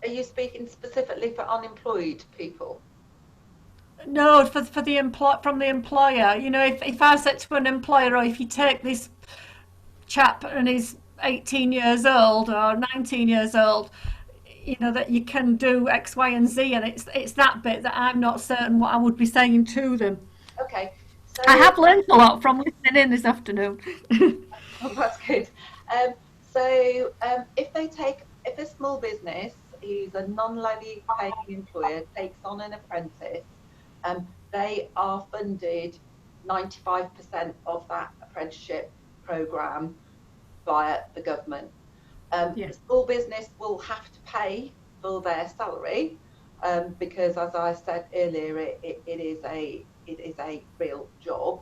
you speaking specifically for unemployed people?
No, for the from the employer. You know, if I said to an employer, oh, if you take this chap and he's 18 years old or 19 years old, you know, that you can do X, Y, and Z, and it's that bit that I'm not certain what I would be saying to them.
Okay. So
I have learned a lot from listening in this afternoon.
Oh, that's good. If a small business who's a non-levy paying employer takes on an apprentice, they are funded 95% of that apprenticeship programme via the government. The small business will have to pay for their salary because, as I said earlier, it is a real job.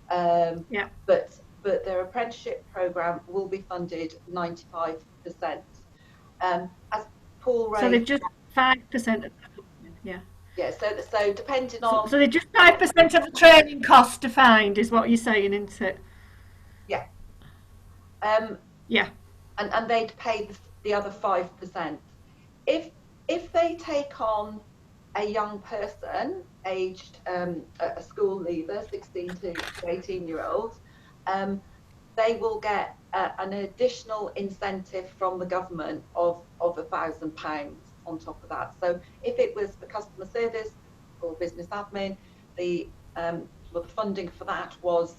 But their apprenticeship programme will be funded 95%. As Paul raised,
So they've just 5%. Yeah.
Yeah. So depending on.
So they're just 5% of the training cost to find, is what you're saying, isn't it?
Yeah.
Yeah.
And they'd pay the other 5%. If they take on a young person aged a school leaver, 16 to 18-year-olds, they will get an additional incentive from the government of £1,000 on top of that. So if it was for customer service or business admin, the funding for that was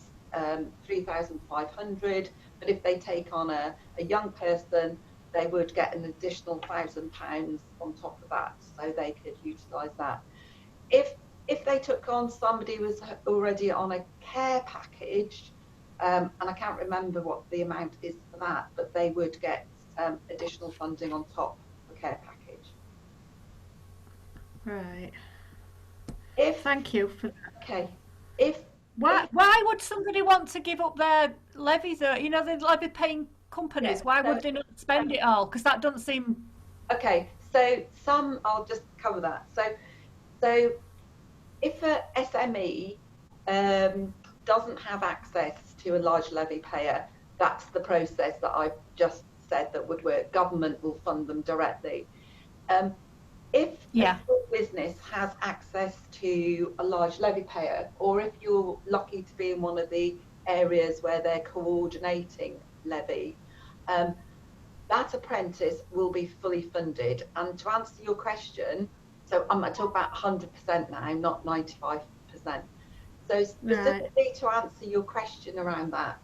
3,500. But if they take on a young person, they would get an additional £1,000 on top of that, so they could utilise that. If they took on somebody who was already on a care package, and I can't remember what the amount is for that, but they would get additional funding on top of the care package.
Right.
Thank
you for that.
Okay.
Why would somebody want to give up their levy though? You know, the levy paying companies,
Yeah,
why would they not spend it all? Because that doesn't seem...
Okay, so I'll just cover that. So if a SME doesn't have access to a large levy payer, that's the process that I've just said that would work. Government will fund them directly. If a small business has access to a large levy payer, or if you're lucky to be in one of the areas where they're coordinating levy, that apprentice will be fully funded. And to answer your question, so I'm going to talk about 100% now, not 95%. So specifically to answer your question around that,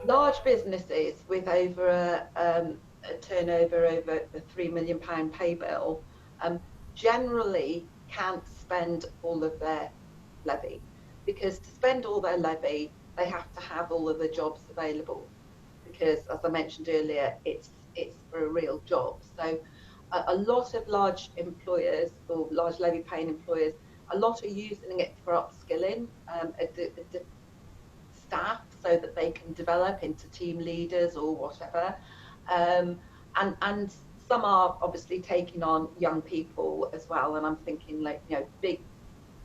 large businesses with over a turnover over the £3 million pay bill generally can't spend all of their levy, because to spend all their levy they have to have all of the jobs available, because as I mentioned earlier, it's for a real job. So a lot of large employers or large levy paying employers, a lot are using it for upskilling staff so that they can develop into team leaders or whatever. And some are obviously taking on young people as well. And I'm thinking, like, you know, big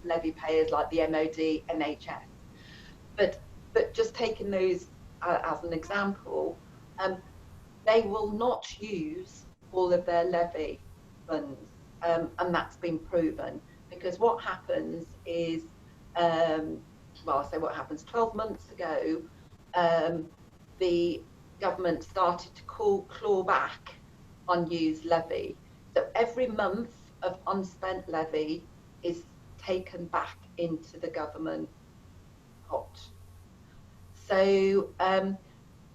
levy payers like the MOD, NHS. But just taking those as an example, they will not use all of their levy funds, and that's been proven, because what happens is, well, I say what happens, 12 months ago, the government started to claw back unused levy. So every month of unspent levy is taken back into the government pot. So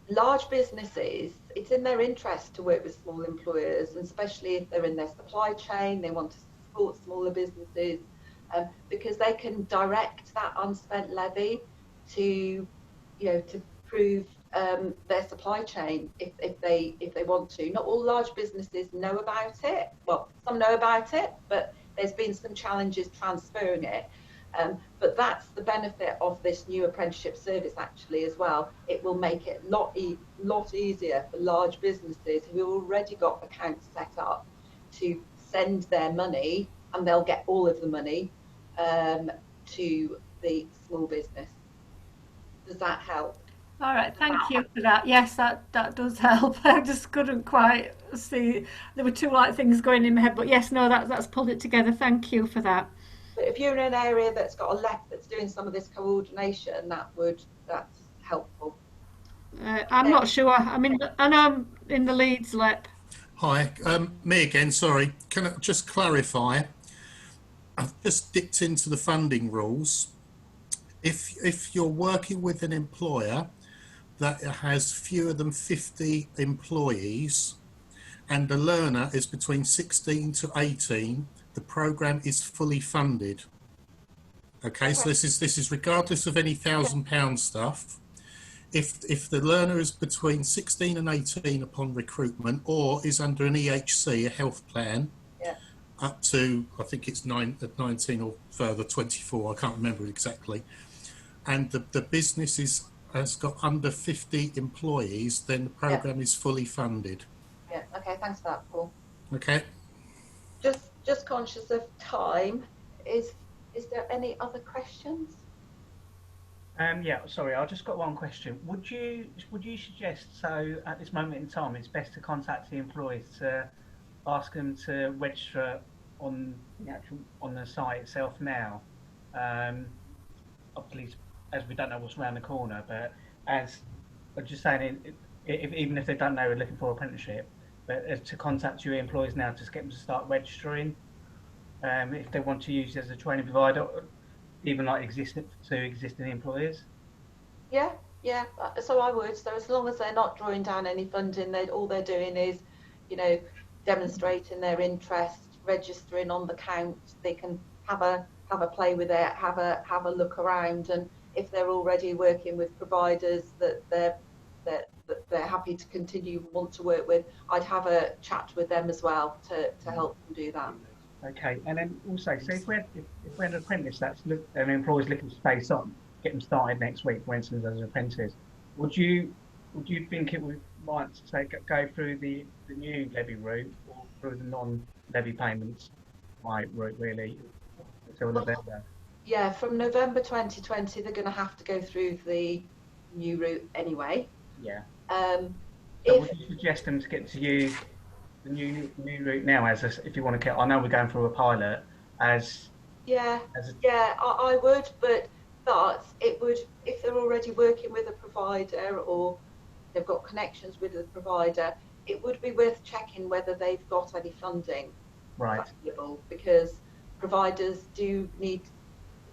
large businesses, it's in their interest to work with small employers, and especially if they're in their supply chain, they want to support smaller businesses, because they can direct that unspent levy to, you know, to improve their supply chain if they want to. Not all large businesses know about it. Well, some know about it, but there's been some challenges transferring it. But that's the benefit of this new apprenticeship service actually as well. It will make it a lot easier for large businesses who already got accounts set up to send their money, and they'll get all of the money to the small business. Does that help?
All right, thank you for that. Yes, that does help. I just couldn't quite see. There were two like things going in my head, but yes, no, that's pulled it together. Thank you for that.
But if you're in an area that's got a LEP that's doing some of this coordination, that's helpful.
I'm not sure. I know I'm in the Leeds LEP.
Hi, me again, sorry. Can I just clarify? I've just dipped into the funding rules. If you're working with an employer that has fewer than 50 employees and the learner is between 16 to 18, the programme is fully funded. Okay, so this is regardless of any £1,000 stuff. If the learner is between 16 and 18 upon recruitment, or is under an EHC, a health plan, up to, I think it's 19 or further, 24, I can't remember exactly, and the business has got under 50 employees, then the programme is fully funded.
Yeah, okay, thanks for that, Paul.
Okay.
Just conscious of time, is there any other questions?
Yeah, sorry, I just got one question. Would you suggest, so at this moment in time, it's best to contact the employees to ask them to register on the site itself now? Obviously, as we don't know what's around the corner, but as I'm just saying, even if they don't know we're looking for an apprenticeship, but to contact your employees now to get them to start registering, if they want to use it as a training provider, even like existing employers.
Yeah, so I would. So as long as they're not drawing down any funding, all they're doing is, demonstrating their interest, registering on the count. They can have a play with it, have a look around, and if they're already working with providers that they're happy to continue, want to work with, I'd have a chat with them as well to help them do that.
Okay, and then also, so if we're an apprentice an employer's looking to stay on, get them started next week, for instance, as an apprentice, would you think it would right say go through the new levy route or through the non-levy payments route really until November?
Yeah, from November 2020, they're going to have to go through the new route anyway.
Yeah. So would you suggest them to get to use the new route now if you want to get? I know we're going through a pilot as. I would, but it would, if they're already working with a provider or they've got connections with a provider, it would be worth checking whether they've got any funding available, because providers do need,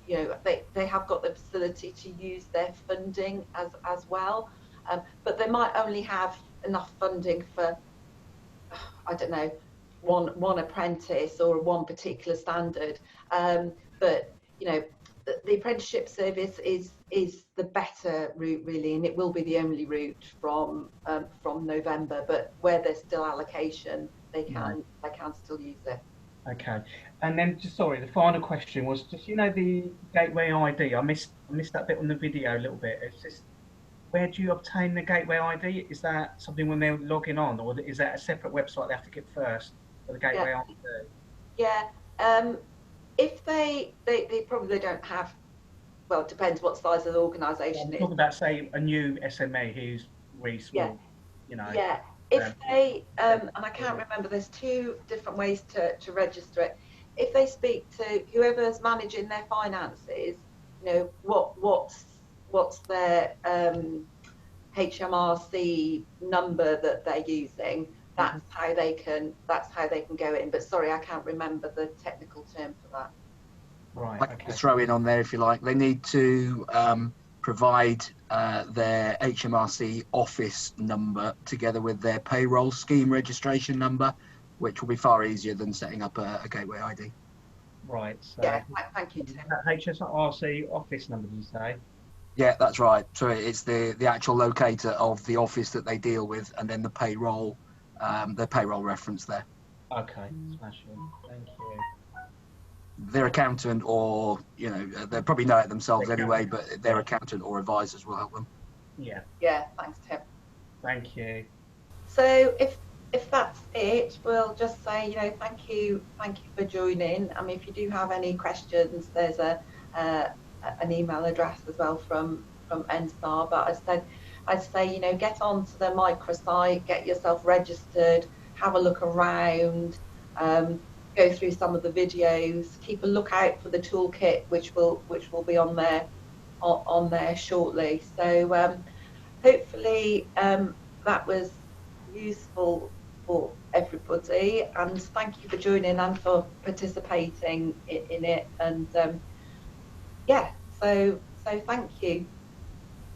they have got the facility to use their funding as well, but they might only have enough funding for, I don't know, one apprentice or one particular standard, but the apprenticeship service is the better route really, and it will be the only route from November, but where there's still allocation, they can still use it. Okay, and then just sorry, the final question was just the gateway ID. I missed that bit on the video a little bit. It's just, where do you obtain the gateway ID? Is that something when they're logging on, or is that a separate website they have to get first for the gateway ID?
Yeah, if they probably don't have, well, it depends what size of the organisation it is.
Talking about, say, a new SME who's really small,
Yeah, if they, and I can't remember, there's two different ways to register it. If they speak to whoever's managing their finances, what's their HMRC number that they're using, that's how they can go in. But sorry, I can't remember the technical term for that.
Right.
I can throw in on there if you like. They need to provide their HMRC office number together with their payroll scheme registration number, which will be far easier than setting up a gateway ID.
Right. So
yeah, thank you, Tim.
HMRC office number, did you say?
Yeah, that's right. So it's the actual locator of the office that they deal with, and then the payroll reference there.
Okay, smashing. Thank you.
Their accountant, or they probably know it themselves anyway, but their accountant or advisors will help them.
Yeah.
Yeah, thanks, Tim.
Thank you.
So if that's it, we'll just say thank you for joining. I mean, if you do have any questions, there's a an email address as well from NSTAR, but I'd say, you know, get onto the microsite, get yourself registered, have a look around, go through some of the videos, keep a lookout for the toolkit, which will be on there shortly. So hopefully that was useful for everybody, and thank you for joining and for participating in it. And yeah, so thank you.